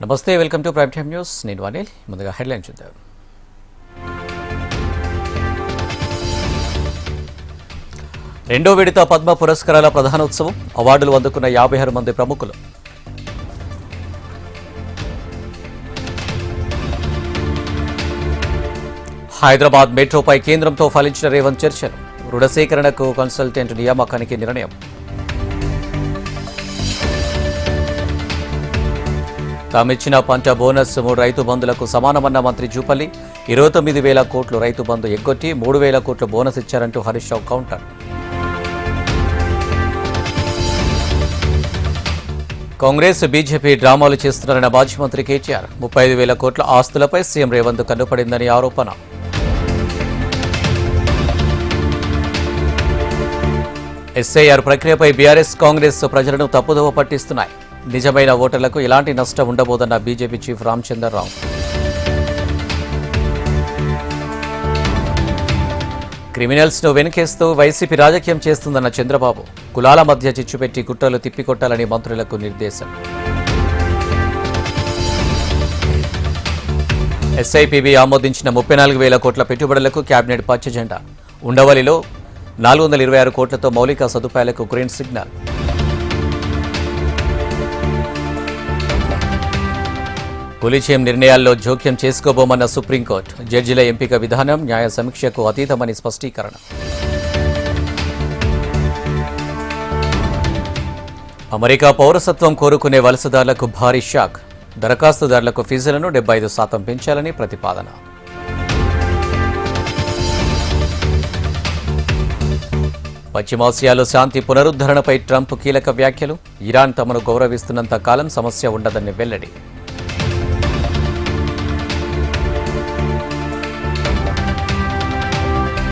నమస్తే, welcome to prime time news. నేను అనిల్. ముందుగా హెడ్లైన్ చూద్దాం. రెండో విడత పద్మ పురస్కారాల ప్రధానోత్సవం. అవార్డులు అందుకున్న 56 మంది ప్రముఖులు. హైదరాబాద్ మెట్రోపై కేంద్రంతో ఫలించిన రేవంత్ చర్చలు. రుణ సేకరణకు కన్సల్టెంట్ నియామకానికి నిర్ణయం. తామిచ్చిన పంట బోనస్ 3 రైతు బంధులకు సమానమన్న మంత్రి జూపల్లి. 29,000 కోట్లు రైతు బంధు ఎగ్గొట్టి 3,000 కోట్లు bonus ఇచ్చారంటూ Harish Rao counter. Congress BJP డ్రామాలు చేస్తున్నారన్న మాజీ మంత్రి కేటీఆర్. 35,000 కోట్ల ఆస్తులపై సీఎం రేవంత్ కన్నుపడిందని ఆరోపణ. ఎస్ఐఆర్ ప్రక్రియపై బీఆర్ఎస్ కాంగ్రెస్ ప్రజలను తప్పుదోవ పట్టిస్తున్నాయి. నిజమైన ఓటర్లకు ఎలాంటి నష్టం ఉండబోదన్న బీజేపీ చీఫ్ రామచంద్రరావు. క్రిమినల్స్ ను వెనుకేస్తూ వైసీపీ రాజకీయం చేస్తుందన్న చంద్రబాబు. కులాల మధ్య చిచ్చుపెట్టి కుట్రలు తిప్పికొట్టాలని మంత్రులకు నిర్దేశం. ఎస్ఐపిబి ఆమోదించిన 34,000 కోట్ల పెట్టుబడులకు కేబినెట్ పచ్చజెండా. ఉండవల్లిలో 426 కోట్లతో మౌలిక సదుపాయాలకు గ్రీన్ సిగ్నల్. కొలిజియం నిర్ణయాల్లో జోక్యం చేసుకోబోమన్న సుప్రీంకోర్టు. జడ్జిల ఎంపిక విధానం న్యాయ సమీక్షకు అతీతమని స్పష్టీకరణ. అమెరికా పౌరసత్వం కోరుకునే వలసదారులకు భారీ షాక్. దరఖాస్తుదారులకు ఫీజులను 75% పెంచాలని ప్రతిపాదన. పశ్చిమాసియాలో శాంతి పునరుద్ధరణపై ట్రంప్ కీలక వ్యాఖ్యలు. ఇరాన్ తమను గౌరవిస్తున్నంత కాలం సమస్య ఉండదని వెల్లడి.